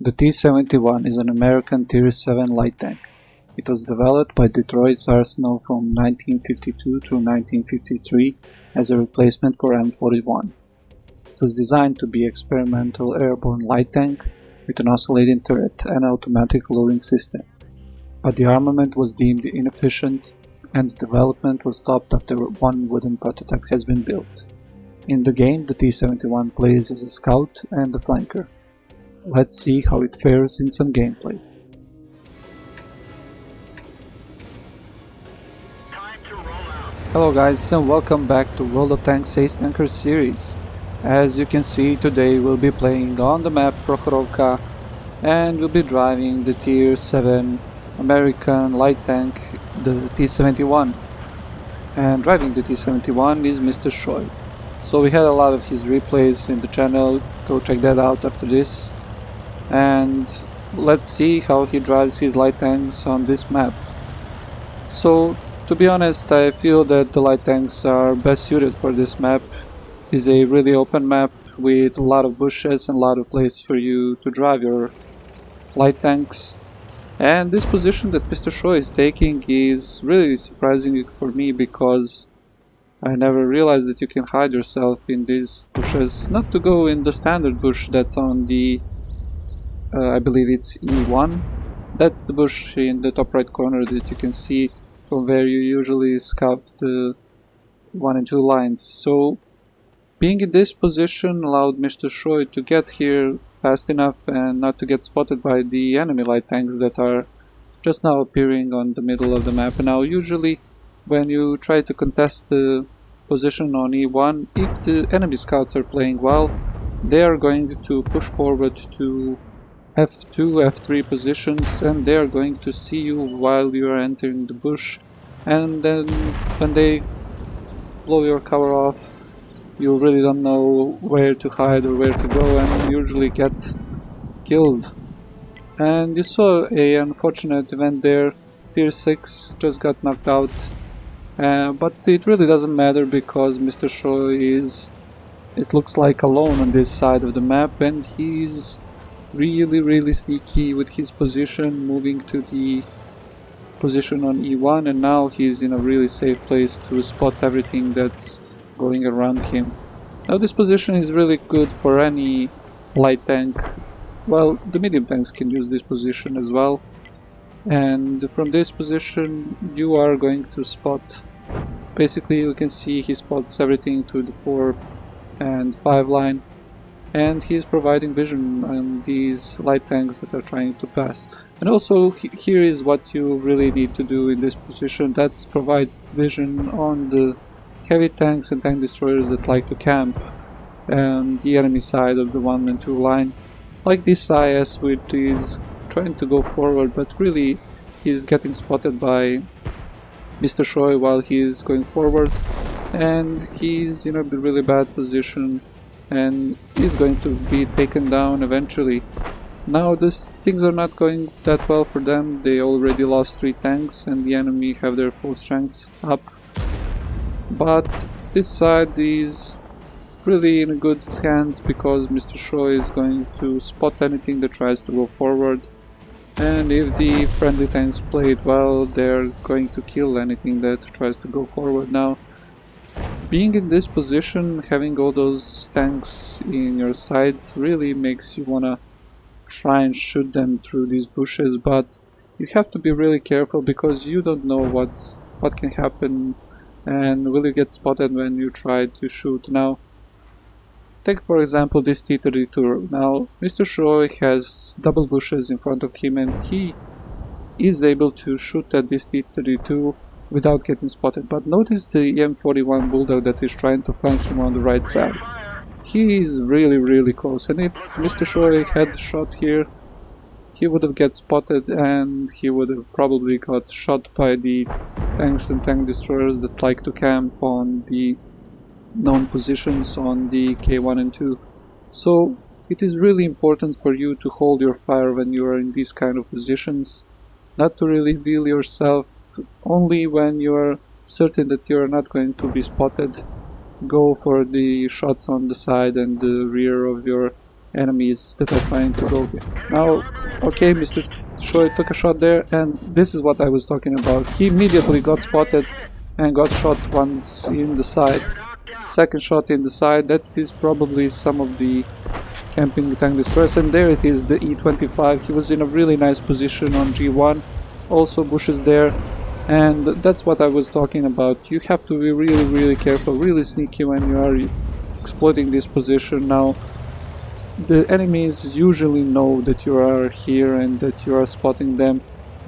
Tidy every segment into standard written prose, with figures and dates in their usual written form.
The T71 is an American Tier 7 light tank. It was developed by Detroit Arsenal from 1952 through 1953 as a replacement for M41. It was designed to be experimental airborne light tank with an oscillating turret and automatic loading system, but the armament was deemed inefficient and the development was stopped after one wooden prototype has been built. In the game, the T71 plays as a scout and a flanker. Let's see how it fares in some gameplay. Hello guys, and welcome back to World of Tanks Ace Tanker series. As you can see, today we'll be playing on the map Prokhorovka and we'll be driving the Tier 7 American light tank, the T71. And driving the T71 is mrshoy. So we had a lot of his replays in the channel, go check that out after this. And let's see how he drives his light tanks on this map. So to be honest, I feel that the light tanks are best suited for this map. It is a really open map with a lot of bushes and a lot of place for you to drive your light tanks. And this position that mrshoy is taking is really surprising for me because I never realized that you can hide yourself in these bushes. Not to go in the standard bush that's on the I believe it's E1. That's the bush in the top right corner that you can see from where you usually scout the 1 and 2 lines. So being in this position allowed mrshoy to get here fast enough and not to get spotted by the enemy light tanks that are just now appearing on the middle of the map. And now usually when you try to contest the position on E1, if the enemy scouts are playing well, they are going to push forward to F2, F3 positions, and they are going to see you while you are entering the bush, and then when they blow your cover off, you really don't know where to hide or where to go, and you usually get killed. And you saw a unfortunate event there. Tier 6 just got knocked out, but it really doesn't matter because mrshoy is, it looks like, alone on this side of the map, and he's really sneaky with his position, moving to the position on E1, and now he's in a really safe place to spot everything that's going around him. Now this position is really good for any light tank. Well, the medium tanks can use this position as well, and from this position you are going to spot, basically you can see he spots everything to the 4 and 5 line, and he's providing vision on these light tanks that are trying to pass. And also here is what you really need to do in this position, that's provide vision on the heavy tanks and tank destroyers that like to camp on the enemy side of the 1 and 2 line, like this IS, which is trying to go forward, but really he's getting spotted by mrshoy while he's going forward, and he's in a really bad position and he's going to be taken down eventually. Now things are not going that well for them. They already lost 3 tanks and the enemy have their full strengths up, but this side is really in good hands because mrshoy is going to spot anything that tries to go forward, and if the friendly tanks play it well, they're going to kill anything that tries to go forward. Now being in this position, having all those tanks in your sights really makes you wanna try and shoot them through these bushes, but you have to be really careful because you don't know what can happen and will you get spotted when you try to shoot. Now take for example this T32. Now mrshoy has double bushes in front of him and he is able to shoot at this T32 without getting spotted, but notice the M41 Bulldog that is trying to flank him on the right side. He is really close, and if mrshoy had shot here, he would have got spotted and he would have probably got shot by the tanks and tank destroyers that like to camp on the known positions on the K1 and 2. So it is really important for you to hold your fire when you are in these kind of positions, not to really reveal yourself. Only when you are certain that you are not going to be spotted, go for the shots on the side and the rear of your enemies that are trying to go here. Now, okay, Mr. Shoy took a shot there, and this is what I was talking about. He immediately got spotted and got shot once in the side. Second shot in the side, that is probably some of the camping tank destroyers, and there it is, the E25. He was in a really nice position on G1, also bushes there, and that's what I was talking about. You have to be really careful, really sneaky when you are exploiting this position. Now, the enemies usually know that you are here and that you are spotting them.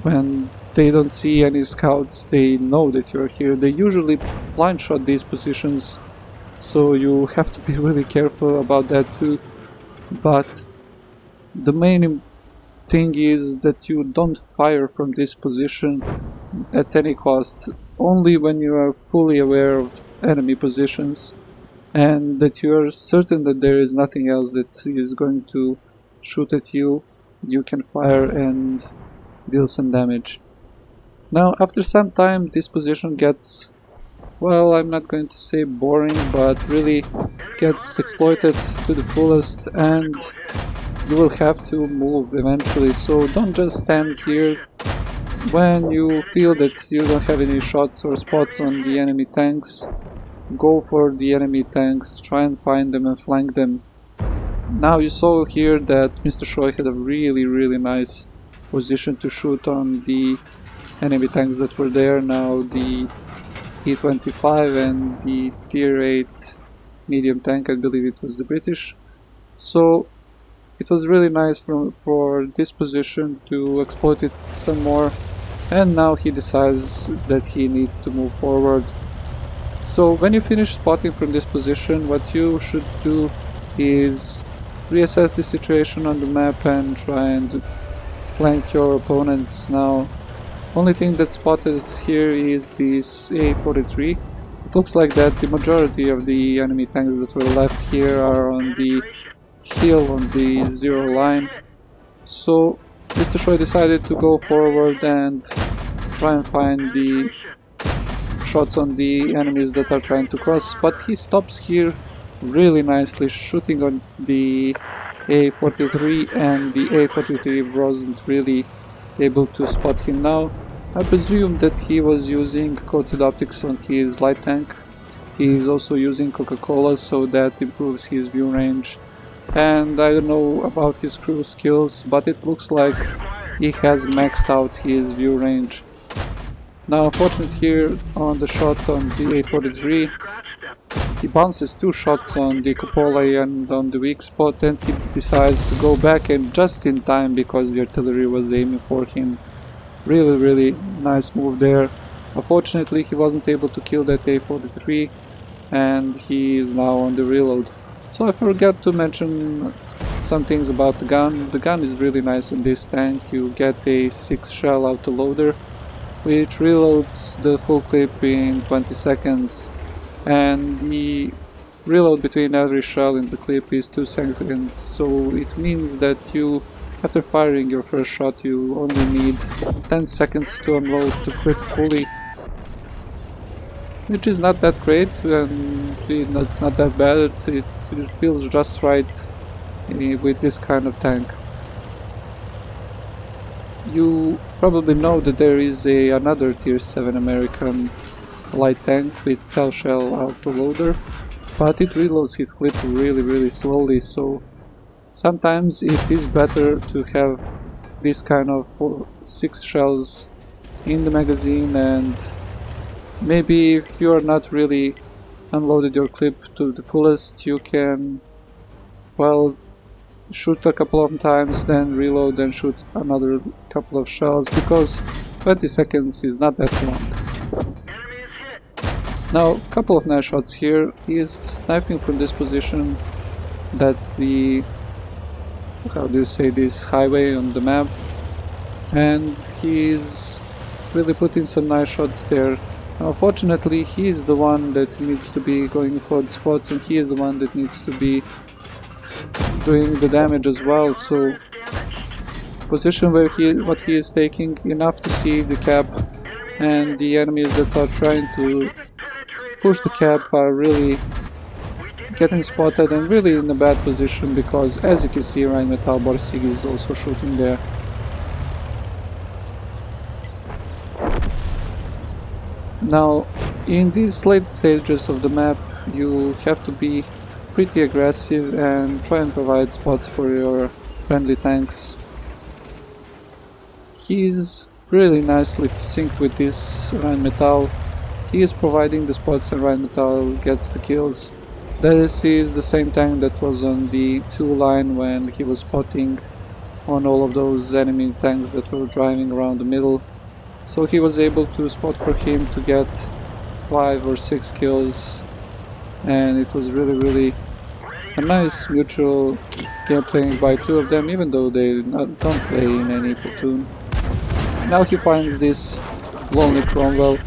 When they don't see any scouts, they know that you are here. They usually blind shot these positions, so you have to be really careful about that too. But the main thing is that you don't fire from this position at any cost, only when you are fully aware of enemy positions and that you are certain that there is nothing else that is going to shoot at you, you can fire and deal some damage. Now, after some time, this position gets, well, I'm not going to say boring, but really gets exploited to the fullest, and you will have to move eventually. So don't just stand here. When you feel that you don't have any shots or spots on the enemy tanks, go for the enemy tanks, try and find them and flank them. Now you saw here that Mr. Shoy had a really nice position to shoot on the enemy tanks that were there. Now the E25 and the tier 8 medium tank, I believe it was the British. So it was really nice for this position to exploit it some more, and now he decides that he needs to move forward. So when you finish spotting from this position, what you should do is reassess the situation on the map and try and flank your opponents. Now, only thing that's spotted here is this A43. It looks like that the majority of the enemy tanks that were left here are on the hill on the zero line. So Mr. Shoy decided to go forward and try and find the shots on the enemies that are trying to cross, but he stops here really nicely, shooting on the A43, and the A43 wasn't really able to spot him. Now, I presume that he was using coated optics on his light tank. He is also using Coca-Cola, so that improves his view range. And I don't know about his crew skills, but it looks like he has maxed out his view range. Now, unfortunately here on the shot on the A43, he bounces 2 shots on the cupola and on the weak spot, and he decides to go back, and just in time because the artillery was aiming for him. Really nice move there. Unfortunately he wasn't able to kill that A43, and he is now on the reload. So I forgot to mention some things about the gun. The gun is really nice in this tank. You get a 6 shell autoloader, which reloads the full clip in 20 seconds, and the reload between every shell in the clip is 2 seconds, so it means that you, after firing your first shot, you only need 10 seconds to unload the clip fully, which is not that great, and it's not that bad. It feels just right with this kind of tank. You probably know that there is another tier 7 American light tank with 12 shell autoloader, but it reloads his clip really slowly, so sometimes it is better to have this kind of 6 shells in the magazine, and maybe if you are not really unloaded your clip to the fullest, you can, well, shoot a couple of times, then reload and shoot another couple of shells, because 20 seconds is not that long. Now, a couple of nice shots here. He is sniping from this position. That's the, how do you say this, highway on the map, and he's really putting some nice shots there. Unfortunately, he is the one that needs to be going for the spots, and he is the one that needs to be doing the damage as well. So position where what he is taking, enough to see the cap, and the enemies that are trying to push the cap are really getting spotted and really in a bad position, because as you can see, Rheinmetall Borsig is also shooting there. Now, in these late stages of the map, you have to be pretty aggressive and try and provide spots for your friendly tanks. He's really nicely synced with this Rheinmetall. He is providing the spots and Rheinmetall gets the kills. This is the same tank that was on the 2 line when he was spotting on all of those enemy tanks that were driving around the middle. So he was able to spot for him to get 5 or 6 kills, and it was really a nice mutual game playing by 2 of them, even though they don't play in any platoon. Now he finds this lonely Cromwell.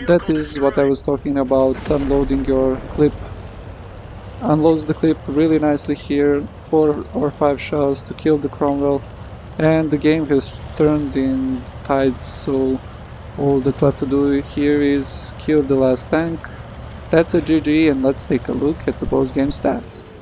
That is what I was talking about, unloading your clip. Unloads the clip really nicely here, 4 or 5 shells to kill the Cromwell, and the game has turned in tides, so all that's left to do here is kill the last tank. That's a GG, and let's take a look at the post-game stats.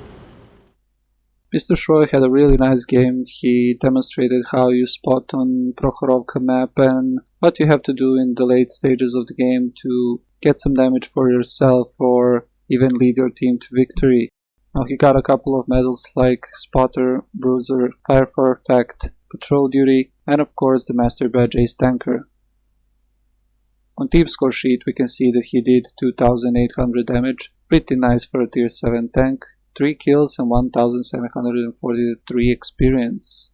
mrshoy had a really nice game. He demonstrated how you spot on Prokhorovka map and what you have to do in the late stages of the game to get some damage for yourself or even lead your team to victory. Now he got a couple of medals like Spotter, Bruiser, Fire for Effect, Patrol Duty, and of course the Master Badge Ace Tanker. On team score sheet we can see that he did 2800 damage, pretty nice for a tier 7 tank, 3 kills and 1743 experience.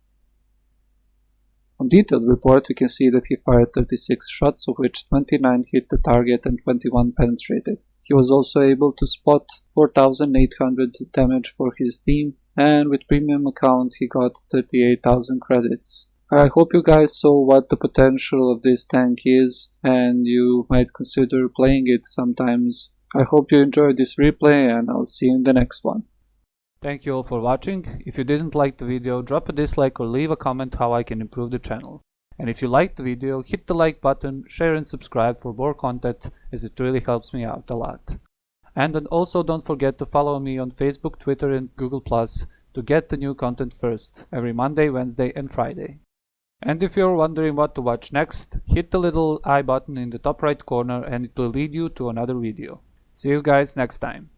On detailed report we can see that he fired 36 shots, of which 29 hit the target and 21 penetrated. He was also able to spot 4800 damage for his team, and with premium account he got 38,000 credits. I hope you guys saw what the potential of this tank is and you might consider playing it sometimes. I hope you enjoyed this replay, and I'll see you in the next one. Thank you all for watching. If you didn't like the video, drop a dislike or leave a comment how I can improve the channel. And if you liked the video, hit the like button, share and subscribe for more content, as it really helps me out a lot. And then also don't forget to follow me on Facebook, Twitter and Google Plus to get the new content first, every Monday, Wednesday and Friday. And if you're wondering what to watch next, hit the little I button in the top right corner and it will lead you to another video. See you guys next time.